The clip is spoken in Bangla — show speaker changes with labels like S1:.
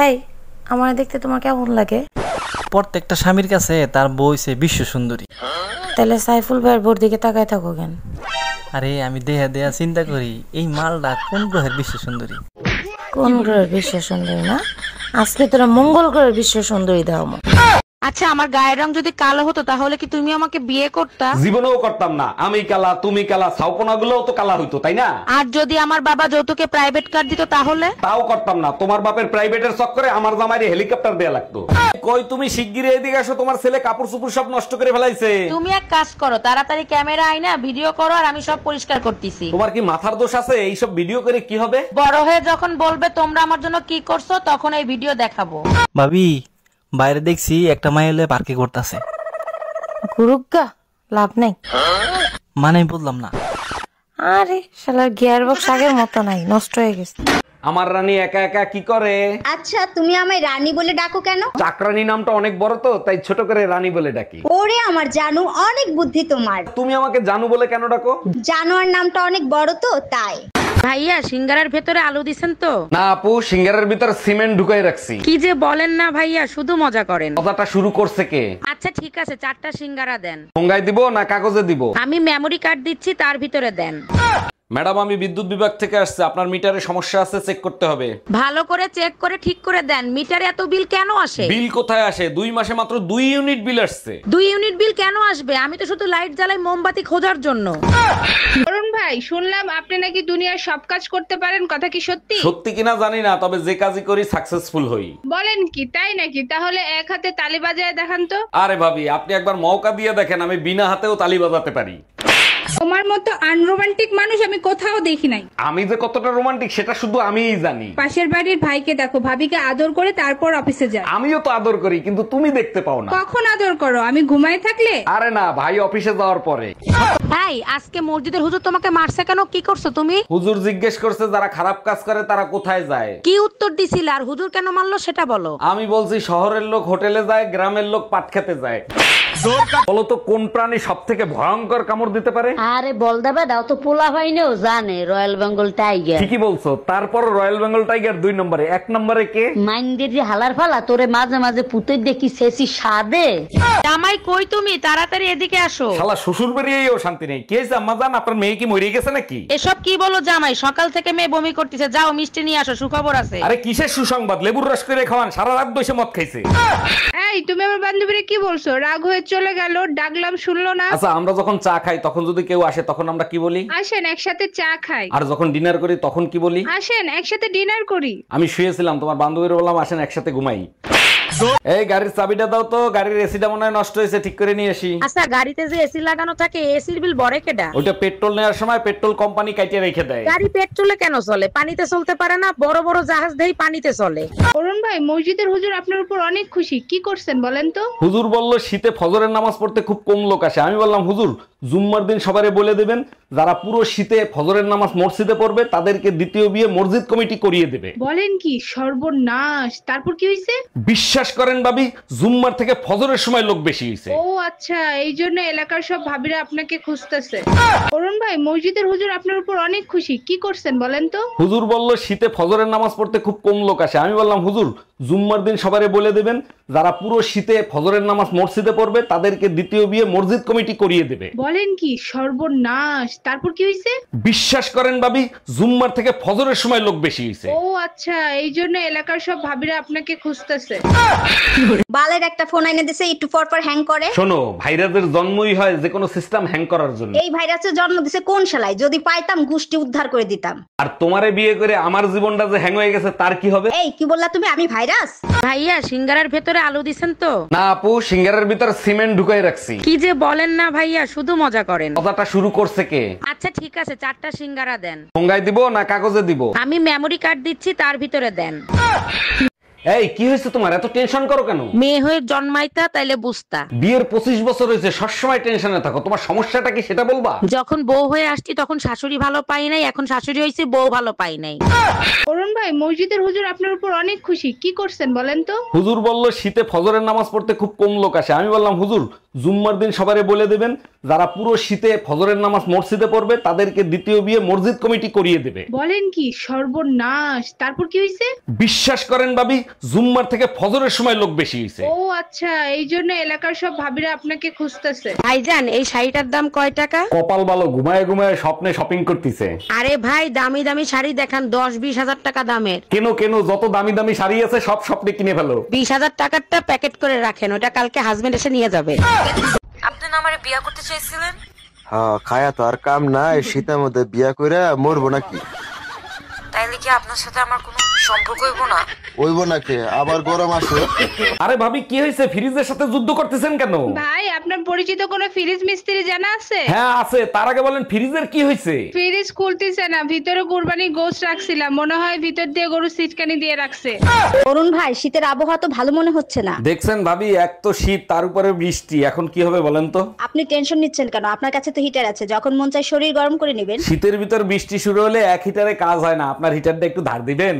S1: এই আমার দেখতে তোমার কেমন লাগে?
S2: প্রত্যেকটা স্বামীর কাছে তার বউ হইছে বিশ্ব সুন্দরী।
S1: তাহলে সাইফুল ভাইয়ের বোর দিকে তাকায় থাকো কেন?
S2: আরে আমি দেহা দেহা চিন্তা করি এই মালটা কোন গ্রহের বিশ্ব সুন্দরী।
S1: কোন গ্রহের বিশ্ব সুন্দরী না? আজকে তোরা মঙ্গল গ্রহের বিশ্ব সুন্দরী দাও।
S3: আচ্ছা, আমার গায়ের রং যদি কালো হতো তাহলে কি তুমি আমাকে বিয়ে করতা?
S4: জীবনেও করতাম না। আমি কালা, তুমি কালা, ছাউপনা গুলোও তো কালা হইতো, তাই না?
S3: আর যদি আমার বাবা যৌতুকে প্রাইভেট কার দিত তাহলে?
S4: তাও করতাম না। তোমার বাপের প্রাইভেটের চক্করে আমার জামাইরে হেলিকপ্টার দেয়া লাগতো। কই তুমি শিগগিরই এদিকে আসো, তোমার ছেলে কাপড় চোপড় সব নষ্ট করে ফেলাইছে।
S3: তুমি এক কাজ করো, তাড়াতাড়ি ক্যামেরা আইনা ভিডিও করো, আর আমি সব পরিষ্কার করতেছি।
S4: তোমার কি মাথার দোষ আছে? এইসব ভিডিও করে কি হবে?
S3: বড় হয়ে যখন বলবে তোমরা আমার জন্য কি করছো, তখন এই ভিডিও দেখাবো।
S2: ভাবি বাইরে দেখছি একটা মাইলে পার্কে করতেছে।
S1: গুরুগা লাভ নাই।
S2: মানে বললাম না।
S1: আরে শালার গিয়ার বক্স আগের মতো নাই, নষ্ট হয়ে গেছে।
S4: আমার রানী একা একা কি করে?
S5: আচ্ছা, তুমি আমায় রানী বলে ডাকো কেন?
S4: চাকরানী নামটা অনেক বড় তো, তাই ছোট করে রানী বলে ডাকি।
S5: ওরে আমার জানু, অনেক বুদ্ধি তোমার।
S4: তুমি আমাকে জানু বলে কেন ডাকো?
S5: জানোয়ার নামটা অনেক বড় তো, তাই।
S3: ভাইয়া সিঙ্গারার ভেতরে আলু দিছেন তো?
S4: না আপু, সিঙ্গারের ভিতর সিমেন্ট ঢুকাই রাখছি।
S3: কি যে বলেন না ভাইয়া, শুধু মজা করেন।
S4: কথাটা শুরু করছে কে?
S3: আচ্ছা ঠিক আছে, 4টা সিঙ্গারা দেন।
S4: ঠোঙ্গায় দিব না কাগজে দিব?
S3: আমি মেমরি কার্ড দিচ্ছি, তার ভিতরে দেন।
S4: ম্যাডাম, আমি বিদ্যুৎ বিভাগ থেকে আসছে, আপনার মিটারে সমস্যা আছে, চেক করতে হবে।
S3: ভালো করে চেক করে ঠিক করে দেন। মিটারে এত বিল কেন আসে?
S4: বিল কোথায় আসে? 2 মাসে মাত্র 2 ইউনিট বিল আসছে।
S3: 2 ইউনিট বিল কেন আসবে? আমি তো শুধু লাইট জ্বালাই মোমবাতি খোঁজার জন্য।
S6: অরুণ ভাই, শুনলাম আপনি নাকি দুনিয়ার সব কাজ করতে পারেন, কথা কি সত্যি?
S4: সত্যি কিনা জানি না, তবে যে কাজই করি সাকসেসফুল হই।
S6: বলেন কি, তাই নাকি? তাহলে এক হাতে তালি বাজায় দেখান তো।
S4: আরে ভাবি, আপনি একবার মৌকা দিয়ে দেখেন, আমি বিনা হাতেও তালি বাজাতে পারি।
S6: তোমার মতো আনরোমান্টিক মানুষ আমি কোথাও দেখি নাই।
S4: আমি যে কতটা রোমান্টিক সেটা শুধু আমিই জানি।
S6: পাশের বাড়ির ভাইকে দেখো, ভাবিকে আদর করে তারপর অফিসে যায়।
S4: আমিও তো আদর করি, কিন্তু তুমি দেখতে পাও না।
S6: কখন আদর করো? আমি ঘুমায় থাকলে?
S4: আরে না, ভাই অফিসে যাওয়ার পরে।
S3: এই আজকে মসজিদের হুজুর তোমাকে মারছে কেন? কি করছো তুমি?
S4: হুজুর জিজ্ঞেস করছে যারা খারাপ কাজ করে তারা কোথায় যায়।
S3: কি উত্তর দিছিলে? আর হুজুর কেন মারলো সেটা বলো।
S4: আমি বলছি শহরের লোক হোটেলে যায়, গ্রামের লোক পাট খেতে যায়। বলো তো কোন প্রাণী সব থেকে ভয়ঙ্কর কামড় দিতে পারে?
S7: আরে বল দেবে দাও তো, পোলা ভাইনেও জানে রয়্যাল বেঙ্গল টাইগার।
S4: ঠিকই বলছো। তারপর রয়্যাল বেঙ্গল টাইগার 2 নম্বরে, 1 নম্বরে কে?
S7: মাইন্ডের যে হালার ফালা তোরে মাঝে মাঝে পুতে দেখি শেষি সাদে।
S3: জামাই কই তুমি? তাড়াতাড়ি এদিকে আসো।
S4: শালা শ্বশুর বাড়িয়েও শান্তি নেই। কে আম্মা জান, আপনার মেয়ে কি মরে গেছে নাকি?
S3: এসব কি বলো জামাই? সকাল থেকে মেয়ে বমি করতেছে, যাও মিষ্টি নিয়ে আসো, সুখবর আছে।
S4: আরে কিসের সুসংবাদ? লেবুর রস করে খাওয়ান, সারা রাত বসে মদ খাইছে।
S6: এই তুমি আমার বান্ধবীরে কি বলছো? রাগ হয়ে চলে গেল, ডাকলাম শুনলো না।
S4: আচ্ছা, আমরা যখন চা খাই তখন যদি কেউ আসে তখন আমরা কি বলি?
S6: আসেন একসাথে চা খাই।
S4: আর যখন ডিনার করি তখন কি বলি?
S6: আসেন একসাথে ডিনার করি।
S4: আমি শুয়েছিলাম, তোমার বান্ধবীর বললাম আসেন একসাথে ঘুমাই। এই গাড়ির চাবিটা দাও তো, গাড়ির এসিটা মনে হয় নষ্ট হয়েছে, ঠিক করে নিয়ে আসি।
S3: আচ্ছা, গাড়িতে যে এসি লাগানো থাকে, এসির বিল বড় কেডা?
S4: ওইটা পেট্রোল নেওয়ার সময় পেট্রোল কোম্পানি কাটিয়ে রেখে দেয়।
S3: গাড়ি পেট্রোলে কেন চলে? পানিতে চলতে পারে না? বড় বড় জাহাজ দেই পানিতে চলে।
S6: অরুণ ভাই, মসজিদের হুজুর আপনার উপর অনেক খুশি, কি করছেন বলেন তো?
S4: হুজুর বলল শীতে ফজরের নামাজ পড়তে খুব কম লোক আসে। আমি বললাম হুজুর জুম্মার দিন সবারে বলে দেবেন যারা পুরো শীতে ফজরের নামাজ মসজিদে পড়বে তাদেরকে দ্বিতীয় বিয়ে মসজিদ কমিটি করিয়ে দেবে।
S6: বলেন কি? সর্বনাশ! তারপর কি হয়েছে?
S4: বিশ্বাস করেন ভাবি, জুম্মার থেকে ফজরের সময় লোক বেশি হয়েছে।
S6: ও আচ্ছা, এই জন্য এলাকার সব ভাবিরা আপনাকে খুঁজতেছে। অরুণ ভাই, মসজিদের হুজুর আপনার উপর অনেক খুশি, কি করছেন বলেন তো?
S4: হুজুর বলল শীতে ফজরের নামাজ পড়তে খুব কম লোক আসে। আমি বললাম হুজুর জুম্মার দিন সবারে বলে দেবেন যারা পুরো শীতে ফজরের নামাজ মসজিদে পড়বে তাদেরকে দ্বিতীয় বিয়ে মসজিদ কমিটি করিয়ে দেবে।
S6: বলেন কি? সর্বনাশ! তারপর কি হয়েছে?
S4: বিশ্বাস করেন ভাবি, জুম্মার থেকে ফজরের সময় লোক বেশি হয়েছে।
S6: ও আচ্ছা, এই জন্য এলাকার সব ভাবিরা আপনাকে খুঁজতেছে।
S5: বালের একটা ফোন এনে দিছে, একটু পর পর হ্যাং করে।
S4: শোনো, ভাইরাসের জন্মই হয় যে কোনো সিস্টেম হ্যাং করার জন্য।
S5: এই ভাইরাসের জন্ম দিছে কোন শালায়? যদি পাইতাম গুষ্টি উদ্ধার করে দিতাম।
S4: আর তোমারে বিয়ে করে আমার জীবনটা যে হ্যাং হয়ে গেছে তার কি হবে?
S5: এই কি বললা তুমি? আমি ভাইরাস?
S3: ভাইয়া সিঙ্গারার ভেতরে আলু দিছেন তো?
S4: না আপু, সিঙ্গারের ভিতর সিমেন্ট ঢুকাই রাখছি।
S3: কি যে বলেন না ভাইয়া, শুধু মজা করেন।
S4: কথাটা শুরু করছে কে?
S3: আচ্ছা ঠিক আছে, 4টা সিঙ্গারা দেন।
S4: ঠোঙ্গায় দিব না কাগজে দিব?
S3: আমি মেমরি কার্ড দিচ্ছি, তার ভিতরে দেন।
S4: এই কি হয়েছে তোমার? এত টেনশন করো কেন?
S3: মেয়ে হয়ে জন্মাইতা তাইলে বুঝতা।
S4: বিয়ের 25 বছর হয়েছে, সবসময় টেনশনে থাকো। তোমার সমস্যাটা কি সেটা বলবা?
S3: যখন বউ হয়ে আসছি তখন শাশুড়ি ভালো পাই নাই, এখন শাশুড়ি হয়েছে বউ ভালো পাই নাই।
S6: অরুণ ভাই, মসজিদের হুজুর আপনার উপর অনেক খুশি, কি করছেন বলেন তো?
S4: হুজুর বলল শীতে ফজরের নামাজ পড়তে খুব কম লোক আসে। আমি বললাম হুজুর জুম্মার দিন সবারে বলে দেবেন যারা পুরো শীতে ফজরের নামাজ মসজিদে পড়বে তাদেরকে দ্বিতীয় বিয়ে মসজিদ কমিটি করিয়ে দেবে।
S6: বলেন কি? সর্বনাশ! তারপর কি হয়েছে?
S4: বিশ্বাস করেন ভাবি, জুম্মার থেকে ফজরের সময় লোক বেশি হয়েছে।
S6: ও আচ্ছা, এই জন্য এলাকার সব ভাবিরা আপনাকে খুঁজতেছে।
S3: ভাইজান এই শাড়িটার দাম কয় টাকা?
S4: কপাল ভালো, ঘুমায় ঘুমায় স্বপ্নে শপিং করতেছে।
S3: আরে ভাই দামি দামি শাড়ি দেখান 10-20 হাজার টাকা দামের।
S4: কেন যত দামি দামি শাড়ি আছে সব স্বপ্নে কিনে ফেলো।
S3: 20,000 টাকারটা প্যাকেট করে রাখেন, ওটা কালকে হাজবেন্ড এসে নিয়ে যাবে।
S1: আপনি না আমারে বিয়া করতে চাইছিলেন?
S8: হ্যাঁ, খায়া তো আর কাম নাই, শীতের মধ্যে বিয়া করে মরবো নাকি?
S1: তাইলে কি আপনার সাথে আমার কোনো সম্পর্ক হইব না?
S8: ওইব নাকি? আবার গরম আসো।
S4: আরে ভাবি কি হয়েছে, ফ্রিজের সাথে যুদ্ধ করতেছেন কেন?
S6: ভাই আপনার পরিচিত কোনো ফ্রিজ মিস্ত্রি জানা আছে?
S4: হ্যাঁ আছে, তার আগে বলেন ফ্রিজের কি হয়েছে?
S6: ফ্রিজ খুলতেছে না, ভিতরে কুরবানি গোশত রাখছিলাম, মনে হয় ভিতর দিয়ে গরু সিটকানি দিয়ে রাখছে।
S5: অরুণ ভাই, শীতের আবহাওয়া তো ভালো মনে হচ্ছে না।
S4: দেখছেন ভাবি, এক তো শীত তার উপরে বৃষ্টি, এখন কি হবে বলেন তো?
S5: আপনি টেনশন নিচ্ছেন কেন? আপনার কাছে তো হিটার আছে, যখন মন চায় শরীর গরম করে নেবেন।
S4: শীতের ভিতর বৃষ্টি শুরু হলে এক হিটারে কাজ হয় না, আপনার হিটারটা একটু ধার দিবেন।